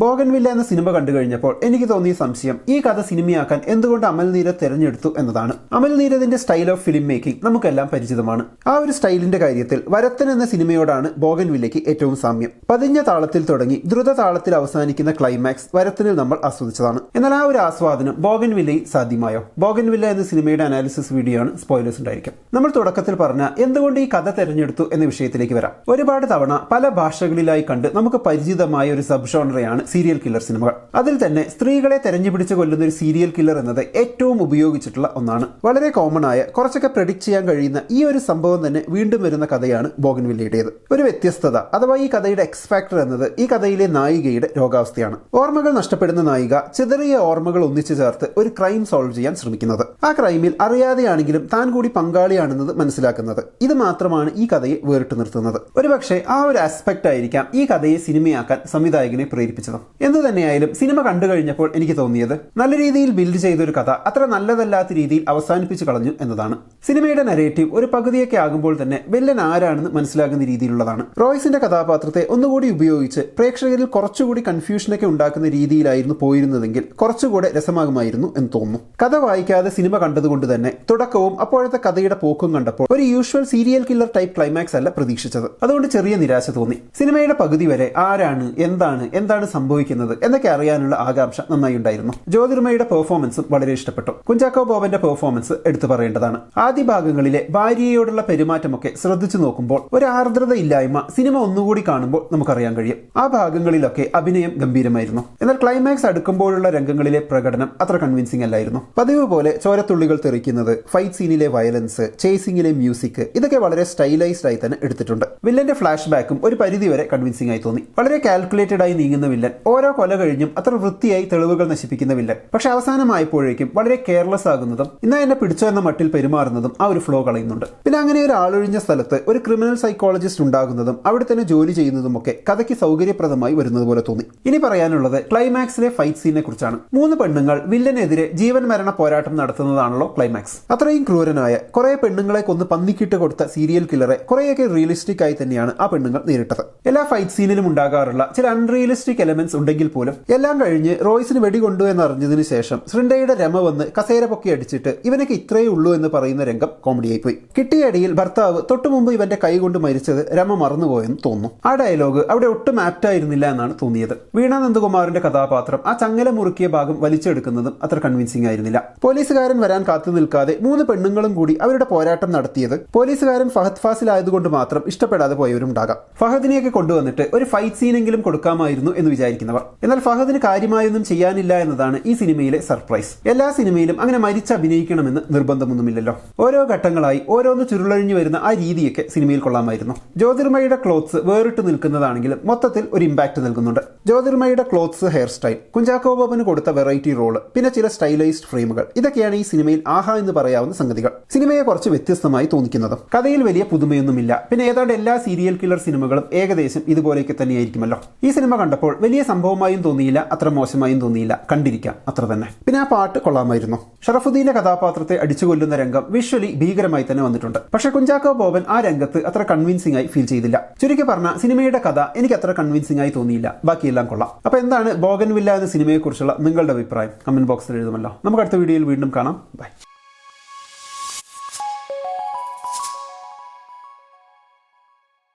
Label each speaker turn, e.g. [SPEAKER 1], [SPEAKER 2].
[SPEAKER 1] Bougainvillea എന്ന cinema കണ്ടു കഴിഞ്ഞപ്പോൾ എനിക്ക് തോന്നിയ സംശയം ഈ കഥ സിനിമയാക്കാൻ എന്തുകൊണ്ട് അമൽ നീരദ് തെരഞ്ഞെടുത്തു എന്നതാണ്. അമൽ നീരദിന്റെ സ്റ്റൈൽ ഓഫ് ഫിലിം മേക്കിംഗ് നമുക്കെല്ലാം പരിചിതമാണ്. ആ ഒരു സ്റ്റൈലിന്റെ കാര്യത്തിൽ വരത്തൻ എന്ന സിനിമയോടാണ് ബോഗൻവില്ലയ്ക്ക് ഏറ്റവും സാമ്യം. പതിഞ്ഞ താളത്തിൽ തുടങ്ങി ദ്രുത താളത്തിൽ അവസാനിക്കുന്ന ക്ലൈമാക്സ് വരത്തനിൽ നമ്മൾ ആസ്വദിച്ചതാണ്. എന്നാൽ ആ ഒരു ആസ്വാദനം ബോഗൻവില്ലയിൽ സാധ്യമായോ? ബോഗൻവില്ല എന്ന സിനിമയുടെ അനാലിസിസ് വീഡിയോ ആണ്, സ്പോയിലേഴ്സ് ഉണ്ടായിരിക്കും. നമ്മൾ തുടക്കത്തിൽ പറഞ്ഞ എന്തുകൊണ്ട് ഈ കഥ തെരഞ്ഞെടുത്തു എന്ന വിഷയത്തിലേക്ക് വരാം. ഒരുപാട് തവണ പല ഭാഷകളിലായി കണ്ട് നമുക്ക് പരിചിതമായ ഒരു സബ് ജോണറയാണ് സീരിയൽ കില്ലർ സിനിമകൾ. അതിൽ തന്നെ സ്ത്രീകളെ തെരഞ്ഞുപിടിച്ച് കൊല്ലുന്ന ഒരു സീരിയൽ കില്ലർ എന്നത് ഏറ്റവും ഉപയോഗിച്ചിട്ടുള്ള ഒന്നാണ്. വളരെ കോമൺ ആയ, കുറച്ചൊക്കെ പ്രെഡിക്റ്റ് ചെയ്യാൻ കഴിയുന്ന ഈ ഒരു സംഭവം തന്നെ വീണ്ടും വരുന്ന കഥയാണ് ബോഗൻവില്ലയുടേത്. ഒരു വ്യത്യസ്തത അഥവാ ഈ കഥയുടെ എക്സ് ഫാക്ടർ എന്നത് ഈ കഥയിലെ നായികയുടെ രോഗാവസ്ഥയാണ്. ഓർമ്മകൾ നഷ്ടപ്പെടുന്ന നായിക ചിതറിയ ഓർമ്മകൾ ഒന്നിച്ചു ചേർത്ത് ഒരു ക്രൈം സോൾവ് ചെയ്യാൻ ശ്രമിക്കുന്നത്. ആ ക്രൈമിൽ അറിയാതെയാണെങ്കിലും താൻ കൂടി പങ്കാളിയാണെന്നത് മനസ്സിലാക്കുന്നത്. ഇത് മാത്രമാണ് ഈ കഥയെ വേറിട്ട് നിർത്തുന്നത്. ഒരുപക്ഷെ ആ ഒരു ആസ്പെക്ട് ആയിരിക്കാം ഈ കഥയെ സിനിമയാക്കാൻ സംവിധായകനെ പ്രേരിപ്പിച്ചത്. എന്തു തന്നെയായാലും സിനിമ കണ്ടു കഴിഞ്ഞപ്പോൾ എനിക്ക് തോന്നിയത് നല്ല രീതിയിൽ ബിൽഡ് ചെയ്തൊരു കഥ അത്ര നല്ലതല്ലാത്ത രീതിയിൽ അവസാനിപ്പിച്ചു കളഞ്ഞു എന്നതാണ്. സിനിമയുടെ നരേറ്റീവ് ഒരു പകുതിയൊക്കെ ആകുമ്പോൾ തന്നെ വില്ലൻ ആരാണെന്ന് മനസ്സിലാക്കുന്ന രീതിയിലുള്ളതാണ്. റോയ്സിന്റെ കഥാപാത്രത്തെ ഒന്നുകൂടി ഉപയോഗിച്ച് പ്രേക്ഷകരിൽ കുറച്ചുകൂടി കൺഫ്യൂഷനൊക്കെ ഉണ്ടാക്കുന്ന രീതിയിലായിരുന്നു പോയിരുന്നതെങ്കിൽ കുറച്ചുകൂടെ രസമാകുമായിരുന്നു എന്ന് തോന്നുന്നു. കഥ വായിക്കാതെ സിനിമ കണ്ടതുകൊണ്ട് തന്നെ തുടക്കവും അപ്പോഴത്തെ കഥയുടെ പോക്കും കണ്ടപ്പോൾ ഒരു usual serial killer type climax അല്ല പ്രതീക്ഷിച്ചത്. അതുകൊണ്ട് ചെറിയ നിരാശ തോന്നി. സിനിമയുടെ പകുതി വരെ ആരാണ്, എന്താണ് സംഭവിക്കുന്നത് എന്നൊക്കെ അറിയാനുള്ള ആകാംക്ഷ നന്നായി ഉണ്ടായിരുന്നു. ജ്യോതിർമയുടെ പെർഫോമൻസും വളരെ ഇഷ്ടപ്പെട്ടു. കുഞ്ചാക്കോ ബോബന്റെ പെർഫോമൻസ് എടുത്തു പറയേണ്ടതാണ്. ആദ്യ ഭാഗങ്ങളിലെ ഭാര്യയോടുള്ള പെരുമാറ്റമൊക്കെ ശ്രദ്ധിച്ചു നോക്കുമ്പോൾ ഒരു ആർദ്രതയില്ലായ്മ സിനിമ ഒന്നുകൂടി കാണുമ്പോൾ നമുക്കറിയാൻ കഴിയും. ആ ഭാഗങ്ങളിലൊക്കെ അഭിനയം ഗംഭീരമായിരുന്നു. എന്നാൽ ക്ലൈമാക്സ് അടുക്കുമ്പോഴുള്ള രംഗങ്ങളിലെ പ്രകടനം അത്ര കൺവിൻസിംഗ് അല്ലായിരുന്നു. പതിവ് പോലെ ചോരത്തുള്ളികൾ തെറിക്കുന്നത്, ഫൈറ്റ് സീനിലെ വയലൻസ്, ചേസിംഗിലെ മ്യൂസിക് ഇതൊക്കെ വളരെ സ്റ്റൈലൈസ്ഡ് ആയി തന്നെ എടുത്തിട്ടുണ്ട്. വില്ലന്റെ ഫ്ലാഷ് ബാക്കും ഒരു പരിധിവരെ കൺവിൻസിംഗ് ആയി തോന്നി. വളരെ കാൽക്കുലേറ്റഡ് ആയി നീങ്ങുന്ന വില്ലൻ, ഓരോ കൊല കഴിഞ്ഞും അത്ര വൃത്തിയായി തെളിവുകൾ നശിപ്പിക്കുന്ന വില്ലൻ. പക്ഷെ അവസാനമായപ്പോഴേക്കും വളരെ കെയർലെസ് ആകുന്നതും ഇന്നാ എന്നെ പിടിച്ചോ എന്ന മട്ടിൽ പെരുമാറുന്നതും ആ ഒരു ഫ്ലോ കളയുന്നുണ്ട്. പിന്നെ അങ്ങനെ ഒരു ആളൊഴിഞ്ഞ സ്ഥലത്ത് ഒരു ക്രിമിനൽ സൈക്കോളജിസ്റ്റ് ഉണ്ടാകുന്നതും അവിടെ തന്നെ ജോലി ചെയ്യുന്നതും ഒക്കെ കഥയ്ക്ക് സൗകര്യപ്രദമായി വരുന്നത് പോലെ തോന്നി. ഇനി പറയാനുള്ളത് ക്ലൈമാക്സിലെ ഫൈറ്റ് സീനെ കുറിച്ചാണ്. 3 പെണ്ണുങ്ങൾ വില്ലനെതിരെ ജീവൻ മരണ പോരാട്ടം നടത്തുന്നതാണല്ലോ ക്ലൈമാക്സ്. അത്രയും ക്രൂരനായ കുറെ പെണ്ണുങ്ങളെ കൊന്ന് പന്നിക്കിട്ട് കൊടുത്ത സീരിയൽ കില്ലറെ കുറെയൊക്കെ റിയലിസ്റ്റിക് ആയി തന്നെയാണ് ആ പെണ്ണുങ്ങൾ നേരിട്ടത്. എല്ലാ ഫൈറ്റ് സീനിലും ഉണ്ടാകാറുള്ള ചില അൺറിയലിസ്റ്റിക് എലമെന്റ്സ് ഉണ്ടെങ്കിൽ പോലും എല്ലാം കഴിഞ്ഞ് റോയ്സിന് വെടികൊണ്ടു എന്നറിഞ്ഞതിന് ശേഷം ശൃംഖയുടെ രമ വന്ന് കസേര പൊക്കി അടിച്ചിട്ട് ഇവനൊക്കെ ഇത്രയേ ഉള്ളൂ എന്ന് പറയുന്ന രംഗം കോമഡിയായി പോയി. കിട്ടിയ അടിയിൽ ഭർത്താവ് തൊട്ടുമുമ്പ് ഇവന്റെ കൈ കൊണ്ട് മരിച്ചത് രമ മറന്നുപോയെന്ന് തോന്നുന്നു. ആ ഡയലോഗ് അവിടെ ഒട്ടും ആപ്റ്റ് ആയിരുന്നില്ല എന്നാണ് തോന്നിയത്. വീണ നന്ദകുമാറിന്റെ കഥാപാത്രം ആ ചങ്ങല മുറുക്കിയ ഭാഗം വലിച്ചെടുക്കുന്നതും അത്ര കൺവിൻസിംഗ് ആയിരുന്നില്ല. പോലീസുകാരൻ വരാൻ കാത്തു നിൽക്കാതെ 3 പെണ്ണുങ്ങളും കൂടി അവരുടെ പോരാട്ടം നടത്തിയത് പോലീസുകാരൻ ഫഹദ് ഫാസിൽ ആയതുകൊണ്ട് മാത്രം ഇഷ്ടപ്പെടാതെ പോയവരുണ്ടാകാം. ഫഹദിനെയൊക്കെ കൊണ്ടുവന്നിട്ട് ഒരു ഫൈറ്റ് സീനെങ്കിലും കൊടുക്കാമായിരുന്നു എന്ന് വിചാരിക്കുന്നവർ. എന്നാൽ ഫഹദിന് കാര്യമായൊന്നും ചെയ്യാനില്ല എന്നതാണ് ഈ സിനിമയിലെ സർപ്രൈസ്. എല്ലാ സിനിമയിലും അങ്ങനെ മരിച്ച് അഭിനയിക്കണമെന്ന് നിർബന്ധമൊന്നുമില്ലല്ലോ. ഓരോ ഘട്ടങ്ങളായി ഓരോന്ന് ചുരുളഴിഞ്ഞു വരുന്ന ആ രീതിയൊക്കെ സിനിമയിൽ കൊള്ളാമായിരുന്നു. ജ്യോതിർമയുടെ ക്ലോത്ത്സ് വേറിട്ട് നിൽക്കുന്നതാണെങ്കിലും മൊത്തത്തിൽ ഒരു ഇമ്പാക്ട് നൽകുന്നുണ്ട്. ജ്യോതിർമയുടെ ക്ലോത്ത്സ്, ഹെയർ സ്റ്റൈൽ, കുഞ്ചാക്കോ ബോബന് കൊടുത്ത വെറൈറ്റി റോള്, പിന്നെ ചില സ്റ്റൈലൈസ്ഡ് ഫ്രെയിമുകൾ ഇതൊക്കെയാണ് ഈ സിനിമയിൽ ആഹാ എന്ന് പറയാവുന്ന സംഗതികൾ. സിനിമയെ കുറച്ച് വ്യത്യസ്തമായി തോന്നിക്കുന്നതും. കഥയിൽ വലിയ പുതുമയൊന്നുമില്ല. പിന്നെ ഏതാണ്ട് എല്ലാ സീരിയൽ കില്ലർ സിനിമകളും ഏകദേശം ഇതുപോലെയൊക്കെ തന്നെയായിരിക്കുമല്ലോ. ഈ സിനിമ കണ്ടപ്പോൾ വലിയ സംഭവമായും തോന്നിയില്ല, അത്ര മോശമായും തോന്നിയില്ല. കണ്ടിരിക്കാം, അത്ര തന്നെ. പിന്നെ ആ പാട്ട് കൊള്ളാമായിരുന്നു. ഷറഫുദ്ദീന്റെ കഥാപാത്രത്തെ അടിച്ചുകൊല്ലുന്ന രംഗം വിഷ്വലി ഭീകരമായി തന്നെ വന്നിട്ടുണ്ട്. പക്ഷെ കുഞ്ചാക്കോ ബോബൻ ആ രംഗത്ത് അത്ര കൺവിൻസിംഗ് ആയി ഫീൽ ചെയ്തില്ല. ചുരുക്കി പറഞ്ഞ സിനിമയുടെ കഥ എനിക്ക് അത്ര കൺവിൻസിംഗ് ആയി തോന്നിയില്ല. ബാക്കിയെല്ലാം കൊള്ളാം. അപ്പൊ എന്താണ് ബോഗൻവില്ല എന്ന സിനിമയെക്കുറിച്ചുള്ള നിങ്ങളുടെ അഭിപ്രായം? കമന്റ് ബോക്സിൽ എഴുതുമല്ലോ. നമുക്ക് അടുത്ത വീഡിയോയിൽ വീണ്ടും കാണാം. ബൈ.